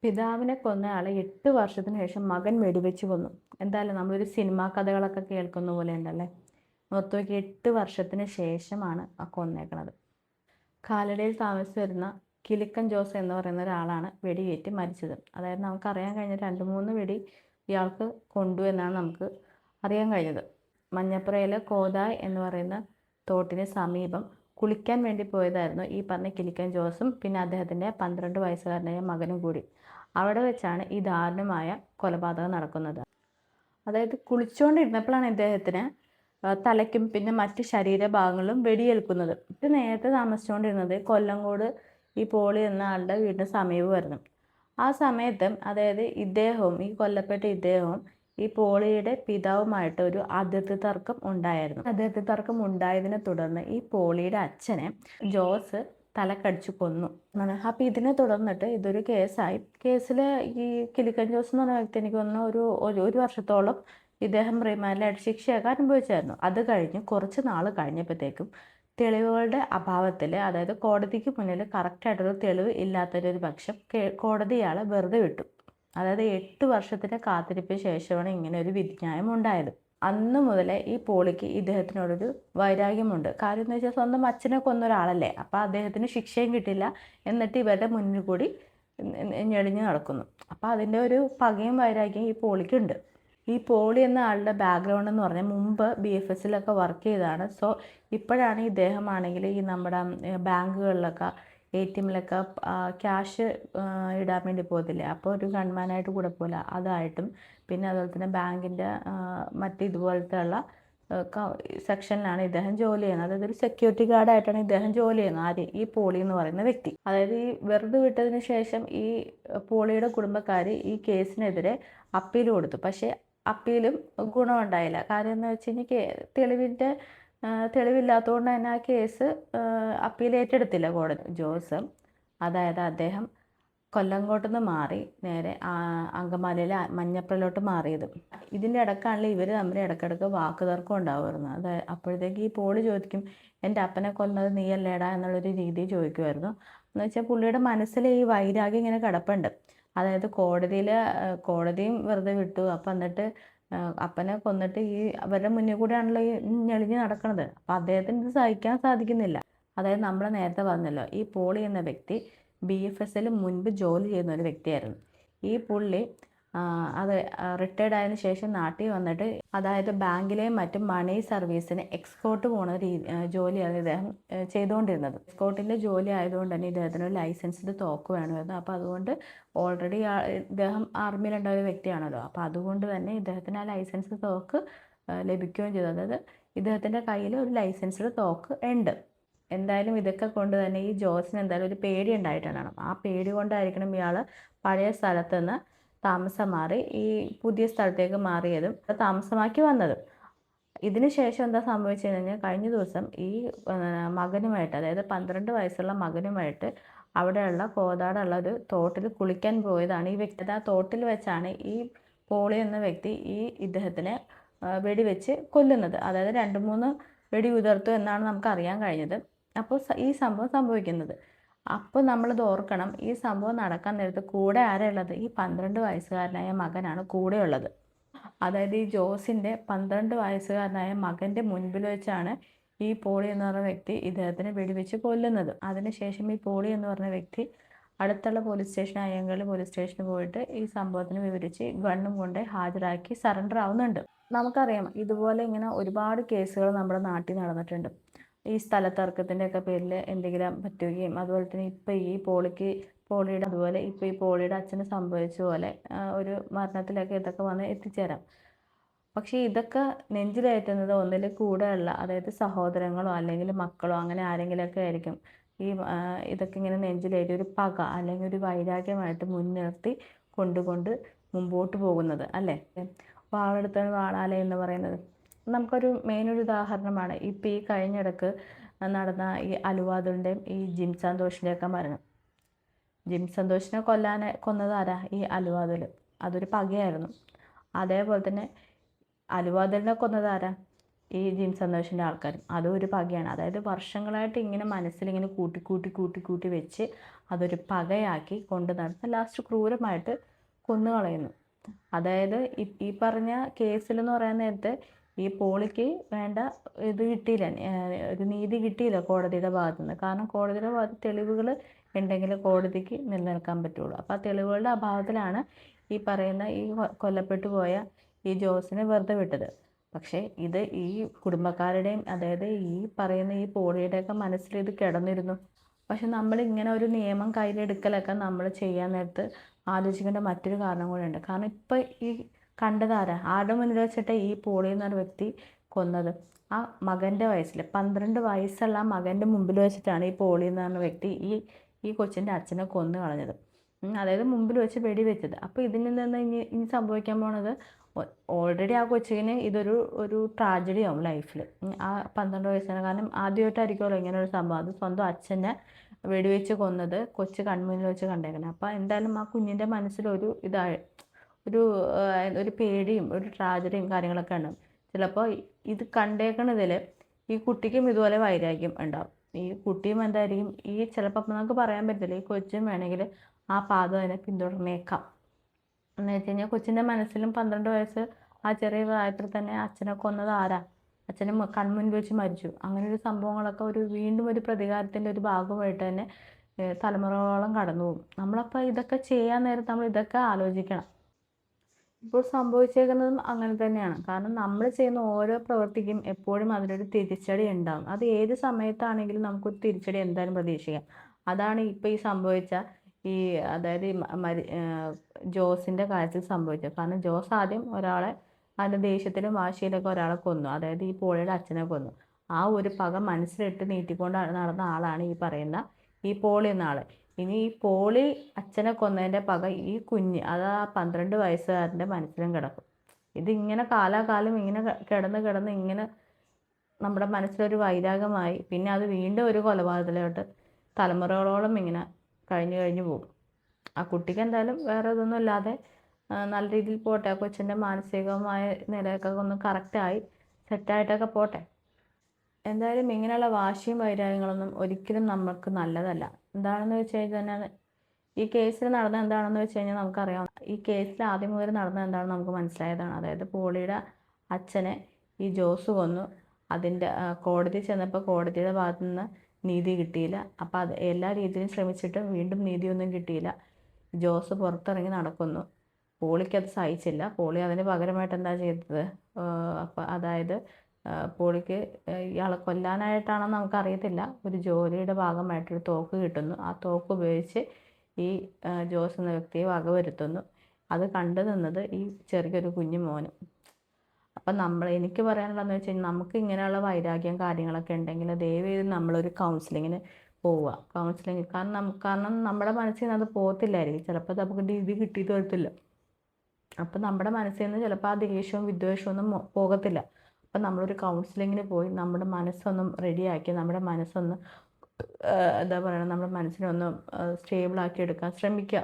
പിതാവിനെ കൊന്നയാളെ 8 വർഷത്തിന് ശേഷം മകൻ വെടിവെച്ച് കൊന്നു. എന്തായാലും നമ്മളൊരു സിനിമാ കഥകളൊക്കെ കേൾക്കുന്ന പോലെ ഉണ്ടല്ലേ. മൊത്തം 8 വർഷത്തിന് ശേഷമാണ് ആ കൊന്നേക്കണത്. കാലടിയിൽ താമസിച്ച് വരുന്ന കിലുക്കൻ ജോസ് എന്ന് പറയുന്ന ഒരാളാണ് വെടിയേറ്റ് മരിച്ചത്. അതായത് നമുക്കറിയാൻ കഴിഞ്ഞ 2-3 വെടി ഇയാൾക്ക് കൊണ്ടു എന്നാണ് നമുക്ക് അറിയാൻ കഴിഞ്ഞത്. മഞ്ഞപ്പുറയിലെ കോതായ് എന്ന് പറയുന്ന തോട്ടിന് സമീപം കുളിക്കാൻ വേണ്ടി പോയതായിരുന്നു ഈ പറഞ്ഞ കിലുക്കൻ ജോസും പിന്നെ അദ്ദേഹത്തിൻ്റെ 12 വയസ്സുകാരനായ മകനും കൂടി. അവിടെ വെച്ചാണ് ഈ ദാരുണമായ കൊലപാതകം നടക്കുന്നത്. അതായത് കുളിച്ചുകൊണ്ടിരുന്നപ്പോഴാണ് ഇദ്ദേഹത്തിന് തലയ്ക്കും പിന്നെ മറ്റ് ശരീരഭാഗങ്ങളിലും വെടിയേൽക്കുന്നത്. ഇത് നേരത്തെ താമസിച്ചുകൊണ്ടിരുന്നത് കൊല്ലങ്കോട് ഈ പോളി എന്ന ആളുടെ വീടിന് സമീപമായിരുന്നു. ആ സമയത്ത് അതായത് ഇദ്ദേഹവും ഈ കൊല്ലപ്പെട്ട ഇദ്ദേഹവും ഈ പോളിയുടെ പിതാവുമായിട്ട് ഒരു അതിർത്തി തർക്കം ഉണ്ടായിരുന്നു. അതിർത്തി തർക്കം ഉണ്ടായതിനെ തുടർന്ന് ഈ പോളിയുടെ അച്ഛനെ ജോസ് തലക്കടിച്ചു കൊന്നു. അപ്പോൾ ഇതിനെ തുടർന്നിട്ട് ഇതൊരു കേസായി. കേസിൽ ഈ കിലുക്കൻ ജോസ് എന്ന് പറഞ്ഞ വ്യക്തി എനിക്ക് തോന്നുന്നു ഒരു വർഷത്തോളം ഇദ്ദേഹം റിമാൻഡിലായിട്ട് ശിക്ഷയൊക്കെ അനുഭവിച്ചായിരുന്നു. അത് കഴിഞ്ഞ് കുറച്ച് നാൾ കഴിഞ്ഞപ്പോഴത്തേക്കും തെളിവുകളുടെ അഭാവത്തിൽ, അതായത് കോടതിക്ക് മുന്നിൽ കറക്റ്റായിട്ടൊരു തെളിവ് ഇല്ലാത്തൊരു പക്ഷം കോടതി ഇയാളെ വെറുതെ വിട്ടു. അതായത് 8 വർഷത്തിൻ്റെ കാത്തിരിപ്പിന് ശേഷമാണ് ഇങ്ങനെ ഒരു വിധിന്യായം ഉണ്ടായത്. അന്ന് മുതലേ ഈ പോളിക്ക് ഇദ്ദേഹത്തിനോടൊരു വൈരാഗ്യമുണ്ട്. കാര്യം എന്ന് വെച്ചാൽ സ്വന്തം അച്ഛനെ കൊന്ന ഒരാളല്ലേ, അപ്പോൾ അദ്ദേഹത്തിന് ശിക്ഷയും കിട്ടില്ല, എന്നിട്ട് ഇവരുടെ മുന്നിൽ കൂടി ഞെളിഞ്ഞ് നടക്കുന്നു. അപ്പോൾ അതിൻ്റെ ഒരു പകയും വൈരാഗ്യം ഈ പോളിക്കുണ്ട്. ഈ പോളി എന്ന ആളുടെ ബാക്ക്ഗ്രൗണ്ട് എന്ന് പറഞ്ഞാൽ മുമ്പ് BFSലൊക്കെ വർക്ക് ചെയ്തതാണ്. സോ ഇപ്പോഴാണ് ഇദ്ദേഹമാണെങ്കിൽ ഈ നമ്മുടെ ബാങ്കുകളിലൊക്കെ ATMലൊക്കെ ക്യാഷ് ഇടാൻ വേണ്ടി പോകത്തില്ലേ, അപ്പോൾ ഒരു ഗൺമാനായിട്ട് കൂടെ പോലെ അതായിട്ടും പിന്നെ അതുപോലെ തന്നെ ബാങ്കിൻ്റെ മറ്റ് ഇതുപോലത്തെ ഉള്ള സെക്ഷനിലാണ് ഇദ്ദേഹം ജോലി ചെയ്യുന്നത്. അതായത് ഒരു സെക്യൂരിറ്റി ഗാർഡായിട്ടാണ് ഇദ്ദേഹം ജോലി ചെയ്യുന്നത്. ആര്? ഈ പോളി എന്ന് പറയുന്ന വ്യക്തി. അതായത് ഈ വെറുതെ വിട്ടതിന് ശേഷം ഈ പോളിയുടെ കുടുംബക്കാർ ഈ കേസിനെതിരെ അപ്പീൽ കൊടുത്തു. പക്ഷേ അപ്പീലും ഗുണമുണ്ടായില്ല. കാര്യം എന്ന് വെച്ച് കഴിഞ്ഞാൽ തെളിവില്ലാത്തതുകൊണ്ട് തന്നെ ആ കേസ് അപ്പീൽ ഏറ്റെടുത്തില്ല കോടതി. ജോസ് അതായത് അദ്ദേഹം കൊല്ലങ്കോട്ട് നിന്ന് മാറി നേരെ അങ്കമാലിയിലെ മഞ്ഞപ്പുറയിലോട്ട് മാറിയത്. ഇതിൻ്റെ ഇടക്കാണെങ്കിൽ ഇവർ തമ്മിൽ ഇടയ്ക്കിടയ്ക്ക് വാക്കുതർക്കം ഉണ്ടാവുമായിരുന്നു. അപ്പോഴത്തേക്ക് ഈ പോളി ചോദിക്കും, എൻ്റെ അപ്പനെ കൊന്നത് നീയല്ലേടാ എന്നുള്ളൊരു രീതി ചോദിക്കുമായിരുന്നു. എന്ന് വെച്ചാൽ പുള്ളിയുടെ മനസ്സിൽ ഈ വൈരാഗ്യം ഇങ്ങനെ കിടപ്പുണ്ട്. അതായത് കോടതിയും വെറുതെ വിട്ടു, അപ്പം എന്നിട്ട് അപ്പനെ കൊന്നിട്ട് ഈ അവരുടെ മുന്നിൽ കൂടെയാണല്ലോ ഈ ഞെളിഞ്ഞ് നടക്കുന്നത്. അപ്പം അദ്ദേഹത്തിന് ഇത് സഹിക്കാൻ സാധിക്കുന്നില്ല. അതായത് നമ്മൾ നേരത്തെ പറഞ്ഞല്ലോ, ഈ പോളി എന്ന വ്യക്തി BFSൽ മുൻപ് ജോലി ചെയ്യുന്ന ഒരു വ്യക്തിയായിരുന്നു. ഈ പുള്ളി അത് റിട്ടയർഡ് ആയതിനു ശേഷം നാട്ടിൽ വന്നിട്ട് അതായത് ബാങ്കിലെയും മറ്റും മണി സർവീസിന് എക്സ്പോർട്ട് പോകുന്ന ജോലിയാണ് ഇദ്ദേഹം ചെയ്തുകൊണ്ടിരുന്നത്. എക്സ്പോർട്ടിൻ്റെ ജോലി ആയതുകൊണ്ട് തന്നെ ഇദ്ദേഹത്തിന് ഒരു ലൈസൻസിൻ്റെ തോക്ക് വേണമായിരുന്നു. അപ്പോൾ അതുകൊണ്ട് ഓൾറെഡി ഇദ്ദേഹം ആർമിയിലുണ്ടായ ഒരു വ്യക്തിയാണല്ലോ, അപ്പോൾ അതുകൊണ്ട് തന്നെ ഇദ്ദേഹത്തിന് ആ ലൈസൻസ് തോക്ക് ലഭിക്കുകയും ചെയ്തു. അതായത് ഇദ്ദേഹത്തിൻ്റെ കയ്യിൽ ഒരു ലൈസൻസിൻ്റെ തോക്ക് ഉണ്ട്. എന്തായാലും ഇതൊക്കെ കൊണ്ട് തന്നെ ഈ ജോസിന് എന്തായാലും ഒരു പേടി ഉണ്ടായിട്ടുണ്ടാകണം. ആ പേടി കൊണ്ടായിരിക്കണം ഇയാൾ പഴയ സ്ഥലത്ത് നിന്ന് താമസം മാറി ഈ പുതിയ സ്ഥലത്തേക്ക് മാറിയതും താമസമാക്കി വന്നതും. ഇതിന് ശേഷം എന്താ സംഭവിച്ചു കഴിഞ്ഞാൽ കഴിഞ്ഞ ദിവസം ഈ മകനുമായിട്ട്, അതായത് 12 വയസ്സുള്ള മകനുമായിട്ട് അവിടെയുള്ള കോതാടുള്ള ഒരു തോട്ടിൽ കുളിക്കാൻ പോയതാണ് ഈ വ്യക്തി. ആ തോട്ടിൽ വെച്ചാണ് ഈ പോളി എന്ന വ്യക്തി ഇദ്ദേഹത്തിനെ വെടിവെച്ച് കൊല്ലുന്നത്. അതായത് 2-3 വെടി ഉതിർത്തു എന്നാണ് നമുക്ക് അറിയാൻ കഴിഞ്ഞത്. അപ്പോൾ ഈ സംഭവം സംഭവിക്കുന്നത്. അപ്പോൾ നമ്മളിത് ഓർക്കണം, ഈ സംഭവം നടക്കാൻ നേരത്ത് കൂടെ ആരുള്ളത്? ഈ 12 വയസ്സുകാരനായ മകനാണ് കൂടെയുള്ളത്. അതായത് ഈ ജോസിൻ്റെ 12 വയസ്സുകാരനായ മകൻ്റെ മുൻപിൽ വെച്ചാണ് ഈ പോളി എന്ന് പറഞ്ഞ വ്യക്തി ഇദ്ദേഹത്തിനെ വെടിവെച്ച് കൊല്ലുന്നത്. അതിനുശേഷം ഈ പോളി എന്ന് പറഞ്ഞ വ്യക്തി അടുത്തുള്ള പോലീസ് സ്റ്റേഷൻ അയ്യങ്കാളി പോലീസ് സ്റ്റേഷനിൽ പോയിട്ട് ഈ സംഭവത്തിന് വിവരിച്ച് ഗണ്ണും കൊണ്ട് ഹാജരാക്കി സറണ്ടർ ആവുന്നുണ്ട്. നമുക്കറിയാം ഇതുപോലെ ഇങ്ങനെ ഒരുപാട് കേസുകൾ നമ്മുടെ നാട്ടിൽ നടന്നിട്ടുണ്ട്. ഈ സ്ഥലത്തർക്കത്തിൻ്റെയൊക്കെ പേരിൽ എന്തെങ്കിലും പറ്റുകയും അതുപോലെ തന്നെ ഇപ്പോൾ ഈ പോളിയുടെ അതുപോലെ ഇപ്പോൾ ഈ പോളിയുടെ അച്ഛന് സംഭവിച്ച പോലെ ഒരു മരണത്തിലൊക്കെ ഇതൊക്കെ വന്ന് എത്തിച്ചേരാം. പക്ഷേ ഇതൊക്കെ നെഞ്ചിലേറ്റുന്നത് ഒന്നിൽ കൂടെയുള്ള, അതായത് സഹോദരങ്ങളോ അല്ലെങ്കിൽ മക്കളോ അങ്ങനെ ആരെങ്കിലുമൊക്കെ ആയിരിക്കും ഇതൊക്കെ ഇങ്ങനെ നെഞ്ചിലേറ്റി ഒരു പക അല്ലെങ്കിൽ ഒരു വൈരാഗ്യമായിട്ട് മുൻനിർത്തി കൊണ്ടുകൊണ്ട് മുമ്പോട്ട് പോകുന്നത് അല്ലേ. വാളെടുത്ത വാളാലെ എന്ന് പറയുന്നത് നമുക്കൊരു മെയിനൊരു ഉദാഹരണമാണ്. ഇപ്പോൾ ഈ കഴിഞ്ഞിടക്ക് നടന്ന ഈ അലുവാദുലിൻ്റെയും ഈ ജിം സന്തോഷിൻ്റെയൊക്കെ മരണം. ജിം സന്തോഷിനെ കൊന്നത് ആരാ? ഈ അലുവാദുൽ. അതൊരു പകയായിരുന്നു. അതേപോലെ തന്നെ അലുവാദുലിനെ കൊന്നത് ആരാ? ഈ ജിം സന്തോഷിൻ്റെ ആൾക്കാരും. അതും ഒരു പകയാണ്. അതായത് വർഷങ്ങളായിട്ട് ഇങ്ങനെ മനസ്സിലിങ്ങനെ കൂട്ടി കൂട്ടി കൂട്ടി കൂട്ടി വെച്ച് അതൊരു പകയാക്കി കൊണ്ട് നടന്ന് ലാസ്റ്റ് ക്രൂരമായിട്ട് കൊന്നു കളയുന്നു. അതായത് ഈ പറഞ്ഞ കേസിലെന്ന് പറയാൻ നേരത്ത് ഈ പോളിക്ക് വേണ്ട ഇത് കിട്ടിയില്ല, ഒരു നീതി കിട്ടിയില്ല കോടതിയുടെ ഭാഗത്തു നിന്ന്. കാരണം കോടതിയുടെ ഭാഗത്ത് തെളിവുകൾ ഉണ്ടെങ്കിൽ കോടതിക്ക് നിലനിൽക്കാൻ പറ്റുള്ളൂ. അപ്പോൾ ആ തെളിവുകളുടെ അഭാവത്തിലാണ് ഈ പറയുന്ന ഈ കൊല്ലപ്പെട്ടു പോയ ഈ ജോസിനെ വെറുതെ വിട്ടത്. പക്ഷേ ഇത് ഈ കുടുംബക്കാരുടെയും അതായത് ഈ പറയുന്ന ഈ പോളിയുടെയൊക്കെ മനസ്സിൽ ഇത് കിടന്നിരുന്നു. പക്ഷെ നമ്മളിങ്ങനെ ഒരു നിയമം കയ്യിലെടുക്കലൊക്കെ നമ്മൾ ചെയ്യാൻ നേരത്ത് ആലോചിക്കേണ്ട മറ്റൊരു കാരണം കൂടെയുണ്ട്. കാരണം ഇപ്പം ഈ കണ്ടതാരാ, ആരുടെ മുന്നിൽ വെച്ചിട്ട് ഈ പോളി എന്നൊരു വ്യക്തി കൊന്നത്? ആ മകൻ്റെ വയസ്സിൽ 12 വയസ്സുള്ള ആ മകൻ്റെ മുമ്പിൽ വെച്ചിട്ടാണ് ഈ പോളി എന്ന് പറഞ്ഞ വ്യക്തി ഈ കൊച്ചിൻ്റെ അച്ഛനെ കൊന്നു കളഞ്ഞത്. അതായത് മുമ്പിൽ വെച്ച് വെടിവെച്ചത്. അപ്പോൾ ഇതിൽ നിന്ന് ഇനി സംഭവിക്കാൻ പോണത്, ഓൾറെഡി ആ കൊച്ചിന് ഒരു ട്രാജഡി ആവും ലൈഫിൽ. ആ 12 വയസ്സിന്, കാരണം ആദ്യമായിട്ടായിരിക്കുമല്ലോ ഇങ്ങനെ ഒരു സംഭവം. അത് സ്വന്തം അച്ഛനെ വെടിവെച്ച് കൊന്നത് കൊച്ച് കൺമുന്നിൽ വെച്ച് കണ്ടേക്കണം. അപ്പോൾ എന്തായാലും ആ കുഞ്ഞിൻ്റെ മനസ്സിലൊരു ഒരു പേടിയും ഒരു ട്രാജഡിയും കാര്യങ്ങളൊക്കെ ഉണ്ടാവും. ചിലപ്പോൾ ഇത് കണ്ടേക്കണതിൽ ഈ കുട്ടിക്കും ഇതുപോലെ വൈരാഗ്യം ഉണ്ടാവും. ഈ കുട്ടിയും എന്തായിരിക്കും ചിലപ്പോൾ അപ്പം നമുക്ക് പറയാൻ പറ്റില്ല, ഈ കൊച്ചും വേണമെങ്കിൽ ആ പാത തന്നെ പിന്തുടർന്നേക്കാം. എന്ന് വെച്ച് കഴിഞ്ഞാൽ കൊച്ചിൻ്റെ മനസ്സിലും 12 വയസ്സ് ആ ചെറിയ പ്രായത്തിൽ തന്നെ അച്ഛനെ കൊന്നത് ആരാ, അച്ഛനെ കൺമുൻപിൽ വെച്ച് മരിച്ചു. അങ്ങനെ ഒരു സംഭവങ്ങളൊക്കെ വീണ്ടും ഒരു പ്രതികാരത്തിൻ്റെ ഒരു ഭാഗമായിട്ട് തന്നെ തലമുറകളോളം കടന്നു പോകും. നമ്മളപ്പോൾ ഇതൊക്കെ ചെയ്യാൻ നേരത്ത് നമ്മൾ ഇതൊക്കെ ആലോചിക്കണം. ഇപ്പോൾ സംഭവിച്ചേക്കുന്നതും അങ്ങനെ തന്നെയാണ്. കാരണം നമ്മൾ ചെയ്യുന്ന ഓരോ പ്രവൃത്തിക്കും എപ്പോഴും അതിനൊരു തിരിച്ചടി ഉണ്ടാകും. അത് ഏത് സമയത്താണെങ്കിലും നമുക്കൊരു തിരിച്ചടി എന്തായാലും പ്രതീക്ഷിക്കാം. അതാണ് ഇപ്പോൾ ഈ സംഭവിച്ച അതായത് ജോസിൻ്റെ കാര്യത്തിൽ സംഭവിച്ചത്. കാരണം ജോസ് ആദ്യം ഒരാളെ അതിൻ്റെ ദേഷ്യത്തിലും വാശിയിലൊക്കെ ഒരാളെ കൊന്നു, അതായത് ഈ പോളിയുടെ അച്ഛനെ കൊന്നു. ആ ഒരു പക മനസ്സിലിട്ട് നീട്ടിക്കൊണ്ട് നടന്ന ആളാണ് ഈ പറയുന്ന ഈ പോളി എന്ന ആൾ. ഇനി ഈ പോളി അച്ഛനെ കൊന്നതിൻ്റെ പക ഈ കുഞ്ഞ്, അത് ആ 12 വയസ്സുകാരൻ്റെ മനസ്സിലും കിടക്കും. ഇതിങ്ങനെ കാലാകാലം ഇങ്ങനെ കിടന്ന് ഇങ്ങനെ നമ്മുടെ മനസ്സിലൊരു വൈരാഗ്യമായി, പിന്നെ അത് വീണ്ടും ഒരു കൊലപാതകത്തിലോട്ട് തലമുറകളോളം ഇങ്ങനെ കഴിഞ്ഞു പോകും. ആ കുട്ടിക്ക് എന്തായാലും വേറെ ഇതൊന്നും ഇല്ലാതെ നല്ല രീതിയിൽ പോട്ടെ. ആ കൊച്ചിൻ്റെ മാനസികമായ നിലയൊക്കെ ഒന്ന് കറക്റ്റായി സെറ്റായിട്ടൊക്കെ പോട്ടെ. എന്തായാലും ഇങ്ങനെയുള്ള വാശിയും വൈരാഗ്യങ്ങളൊന്നും ഒരിക്കലും നമുക്ക് നല്ലതല്ല. എന്താണെന്ന് വെച്ച് കഴിഞ്ഞാൽ ഈ കേസിൽ നടന്നത് എന്താണെന്ന് വെച്ച് കഴിഞ്ഞാൽ നമുക്കറിയാം. ഈ കേസിൽ ആദ്യം മുതൽ നടന്നത് എന്താണെന്ന് നമുക്ക് മനസ്സിലായതാണ്. അതായത് പോളിയുടെ അച്ഛനെ ഈ ജോസ് കൊന്നു. അതിൻ്റെ കോടതി ചെന്നപ്പോൾ കോടതിയുടെ ഭാഗത്തു നിന്ന് നീതി കിട്ടിയില്ല. അപ്പോൾ അത് എല്ലാ രീതിയിലും ശ്രമിച്ചിട്ടും വീണ്ടും നീതിയൊന്നും കിട്ടിയില്ല. ജോസ് പുറത്തിറങ്ങി നടക്കുന്നു. പോളിക്കത് സഹിച്ചില്ല. പോളി അതിന് പകരമായിട്ട് എന്താ ചെയ്തത്? അപ്പോൾ അതായത് പോളിക്ക് ഇയാളെ കൊല്ലാനായിട്ടാണെന്ന് നമുക്കറിയത്തില്ല, ഒരു ജോലിയുടെ ഭാഗമായിട്ടൊരു തോക്ക് കിട്ടുന്നു. ആ തോക്ക് ഉപയോഗിച്ച് ഈ ജോസ് എന്ന വ്യക്തിയെ വകവരുത്തുന്നു. അത് കണ്ടു നിന്നത് ഈ ചെറിയൊരു കുഞ്ഞു മോനും. അപ്പം എനിക്ക് പറയാനുള്ളതെന്ന് വെച്ച് കഴിഞ്ഞാൽ, നമുക്ക് ഇങ്ങനെയുള്ള വൈരാഗ്യം കാര്യങ്ങളൊക്കെ ഉണ്ടെങ്കിൽ ദയവേത് നമ്മളൊരു കൗൺസിലിങ്ങിന് പോവുക. കാരണം നമ്മുടെ മനസ്സിൽ നിന്ന് അത് പോകത്തില്ലായിരിക്കും. ചിലപ്പോൾ നമുക്ക് നീതി കിട്ടിയിട്ട് വരത്തില്ല. അപ്പം നമ്മുടെ മനസ്സിൽ നിന്ന് ചിലപ്പോൾ ആ ദേഷ്യവും വിദ്വേഷവും ഒന്നും പോകത്തില്ല. അപ്പം നമ്മളൊരു കൗൺസിലിങ്ങിന് പോയി നമ്മുടെ മനസ്സൊന്നും റെഡിയാക്കി, നമ്മുടെ മനസ്സൊന്ന് എന്താ പറയുക, നമ്മുടെ മനസ്സിനൊന്ന് സ്റ്റേബിളാക്കി എടുക്കാൻ ശ്രമിക്കുക.